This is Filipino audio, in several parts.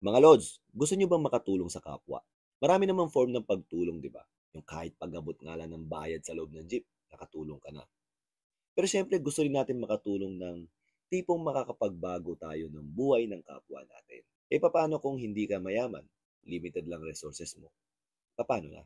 Mga Lods, gusto nyo bang makatulong sa kapwa? Marami namang form ng pagtulong, di ba? Yung kahit pag-abot nga lang ng bayad sa loob ng jeep, nakatulong ka na. Pero syempre, gusto rin natin makatulong ng tipong makakapagbago tayo ng buhay ng kapwa natin. Paano kung hindi ka mayaman? Limited lang resources mo. Paano na?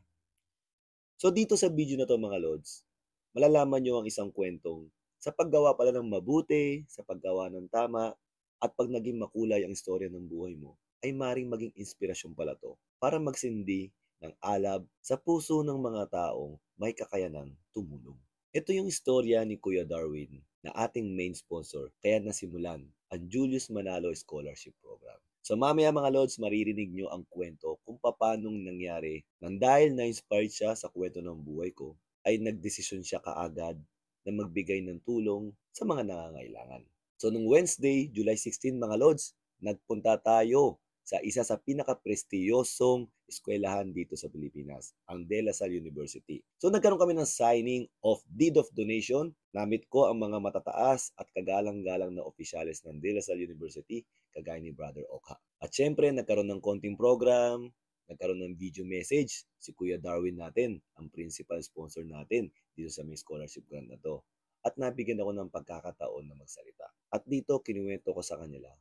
So dito sa video na to mga Lods, malalaman nyo ang isang kwentong sa paggawa pala ng mabuti, sa paggawa ng tama, at pag naging makulay ang istorya ng buhay mo, ay maring maging inspirasyon pala to para magsindi ng alab sa puso ng mga taong may kakayanang tumulong. Ito yung istorya ni Kuya Darwin na ating main sponsor kaya nasimulan ang Julius Manalo Scholarship Program. So mamaya mga Lods, maririnig nyo ang kwento kung paano nangyari nang dahil na-inspired siya sa kwento ng buhay ko, ay nagdesisyon siya kaagad na magbigay ng tulong sa mga nangangailangan. So nung Wednesday, July 16 mga Lods, nagpunta tayo sa isa sa pinaka-prestiyosong eskwelahan dito sa Pilipinas, ang De La Salle University. So nagkaroon kami ng signing of deed of donation. Namit ko ang mga matataas at kagalang-galang na opisyales ng De La Salle University, kagaya ni Brother Oka. At syempre, nagkaroon ng konting program, nagkaroon ng video message si Kuya Darwin natin, ang principal sponsor natin dito sa may scholarship grant na to. At nabigyan ako ng pagkakataon na magsalita. At dito, kinuwento ko sa kanila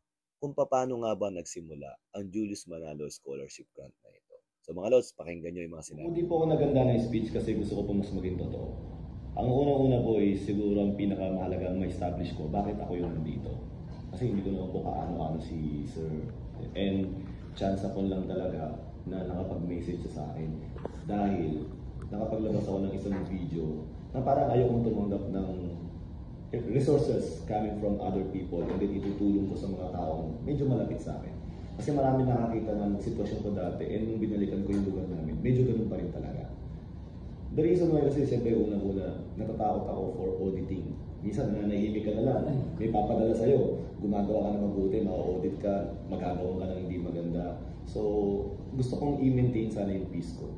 kung paano nga ba nagsimula ang Julius Manalo Scholarship Grant na ito. So mga Lods, pakinggan nyo yung mga sinabi. Hindi po ako naganda ng speech kasi gusto ko po mas maging totoo. Ang unang-una po is siguro ang pinakamahalagang ma-establish ko bakit ako yung nandito. Kasi hindi ko naman po kaano-ano si Sir. And chance ako lang talaga na nakapag-message sa akin. Dahil nakapaglabas ako ng isang video na parang ayaw kong tumanggap ng resources coming from other people and then itutulong ko sa mga taong medyo malapit sa akin. Kasi marami nakakita ng sitwasyon ko dati and nung binalikan ko yung lugar namin, medyo ganun pa rin talaga. The reason why kasi siyempre unang-una, natatakot ako for auditing. Minsan nanahimik ka na lang, may papadala sa'yo, gumagawa ka na mabuti, ma-audit ka, magagawa ka ng hindi maganda. So gusto kong i-maintain sana yung peace ko.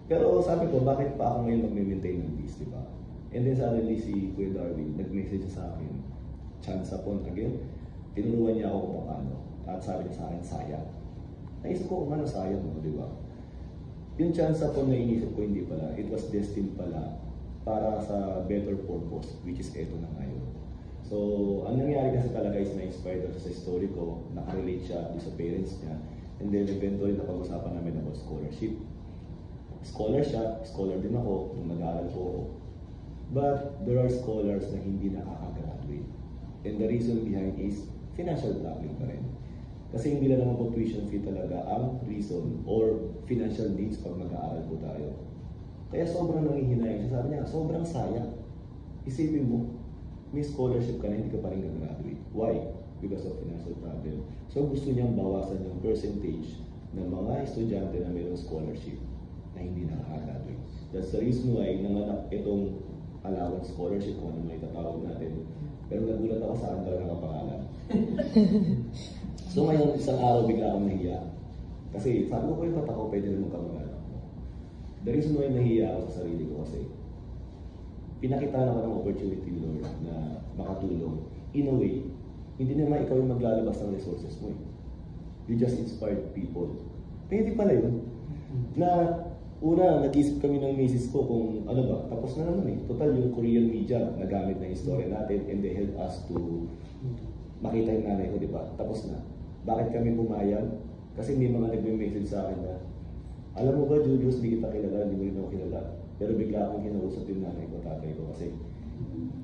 Pero sabi ko, bakit pa ako ngayon mag-maintain ng peace, di ba? And then suddenly si Kuya Darwin nag-message sa akin, chance upon again, tinuruan niya ako kung paano. At sabi niya sa akin, sayang. Naisip ko kung ano sayang mo, di ba? Yung chance upon na inisip ko, hindi pala. It was destined pala para sa better purpose, which is eto na ngayon. So, ang nangyari kasi talaga is na-inspired ako sa story ko, nakarelate siya sa parents niya, and then eventually napag-usapan namin about scholarship. Scholar siya, scholar din ako, nung nag-aaral po ako. But there are scholars na hindi nakaka-graduate. And the reason behind is financial problem pa rin. Kasi hindi lang naman po tuition fee talaga ang reason or financial needs pag mag-aaral po tayo. Kaya sobrang nangihinayang siya. Sabi niya, sobrang sayang. Isipin mo, may scholarship ka na hindi ka pa rin graduate. Why? Because of financial problem. So gusto niyang bawasan yung percentage ng mga estudyante na mayroong scholarship na hindi nakaka-graduate. That's the reason why nanganak itong allowance scholarship kung ano may tatawag natin. Pero nagulat ako sa talaga nakapangalan. So ngayon, isang araw bigla akong nahiya. Kasi sabi ko yung ako, pwede naman kamag-anak mo. The reason why nahiya ako sa sarili ko kasi pinakita na ako ng opportunity, Lord, na makatulong. In a way, hindi naman ikaw yung maglalabas ng resources mo. You just inspired people. Pwede pala yun. Na una, nag-isip kami ng misis ko kung ano ba, tapos na naman eh. Total yung Korean media, nagamit na yung story natin and they help us to makita yung nanay ko, di ba? Tapos na. Bakit kami pumayag? Kasi may mga nagme-message sa akin na, alam mo ba, Julius, hindi kita kilala, hindi mo rin ako kilala. Pero bigla akong kinausap yung nanay ko, tatay ko, kasi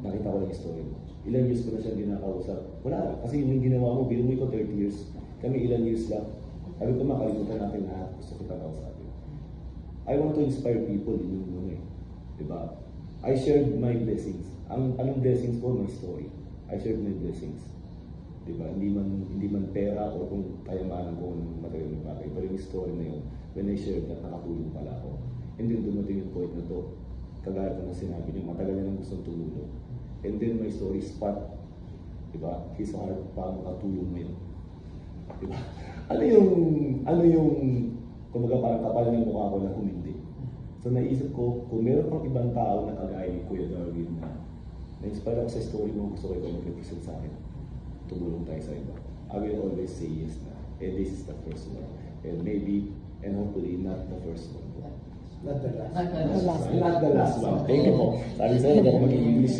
nakita ko lang yung story mo. Ilang years ko na siya dinakausap. Wala na, kasi yung ginawa mo, binuwi ko 30 years. Kami ilang years lang. Sabi ko, makalimutan natin lahat. Gusto kita kausapin. I want to inspire people in yung ano eh. Diba? I shared my blessings. Anong blessings ko? My story. I shared my blessings. Diba? Hindi man pera o kung kayamanan ko ng material ng bagay. Pero yung story na yun, when I shared that, nakatulong pala ako. And then dumating yung point na to, kagaya ko na sinabi niyo, matagal na nang gustong tumulong. And then my story spot, diba? His heart, paano makatulong mo yun. Diba? Ano yung kumbaga parang kapal ng mukha ko na humindi. So naisip ko, kung meron pang ibang tao na kagaya ni Kuya Darwin na na-inspire ako sa story mo, gusto ko ikaw mag-represent sa akin. Tumulong tayo sa iba. I will always say yes na. And this is the first one. And maybe, and hopefully, not the first one. Not the last. Not the last one. Thank you po. Sabi sa'yo, hindi ako mag-English.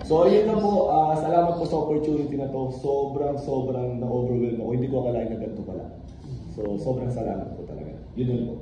So, yun lang po. Salamat po sa opportunity na to. Sobrang na-overwhelm ako. Hindi ko akalain na ganito pala. So, sobrang salamat po talaga. Yun lang po.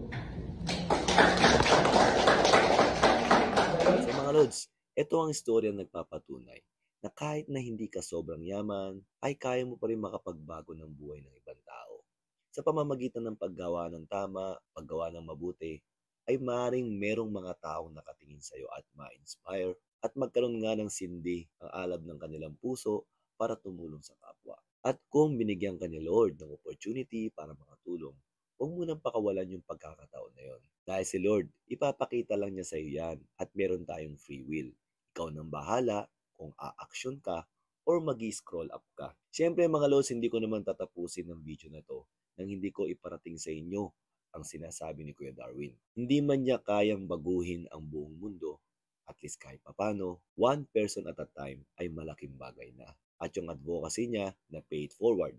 So mga Lods, ito ang istoryang nagpapatunay na kahit na hindi ka sobrang yaman, ay kaya mo pa rin makapagbago ng buhay ng ibang tao. Sa pamamagitan ng paggawa ng tama, paggawa ng mabuti, ay maaaring merong mga taong nakatingin sa iyo at ma-inspire at magkaroon nga ng sindi ang alab ng kanilang puso para tumulong sa kapwa. At kung binigyan ka ni Lord ng opportunity para makatulong, huwag mo nang pakawalan yung pagkakataon na yon. Dahil si Lord, ipapakita lang niya sa iyo yan at meron tayong free will. Ikaw nang bahala kung a-action ka or mag-scroll up ka. Siyempre mga Lods, hindi ko naman tatapusin ng video na to nang hindi ko iparating sa inyo ang sinasabi ni Kuya Darwin. Hindi man niya kayang baguhin ang buong mundo, at least kahit papano, one person at a time ay malaking bagay na. At yung advocacy niya na pay it forward,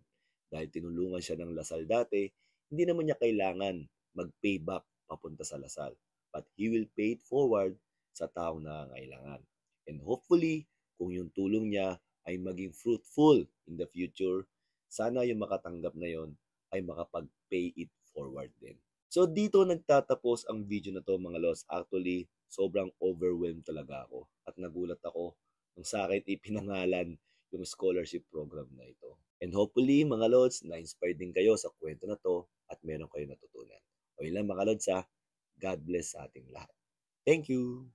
dahil tinulungan siya ng Lasal dati, hindi naman niya kailangan mag-pay back papunta sa Lasal. But he will pay it forward sa taong nangangailangan. And hopefully, kung yung tulong niya ay maging fruitful in the future, sana yung makatanggap na yon ay makapag-pay it forward din. So dito nagtatapos ang video na to mga Lods. Actually, sobrang overwhelmed talaga ako at nagulat ako nung sa akin ipinangalan yung scholarship program na ito. And hopefully mga Lods, na-inspired din kayo sa kwento na to at meron kayo natutunan. O yun lang mga Lods ha, God bless sa ating lahat. Thank you!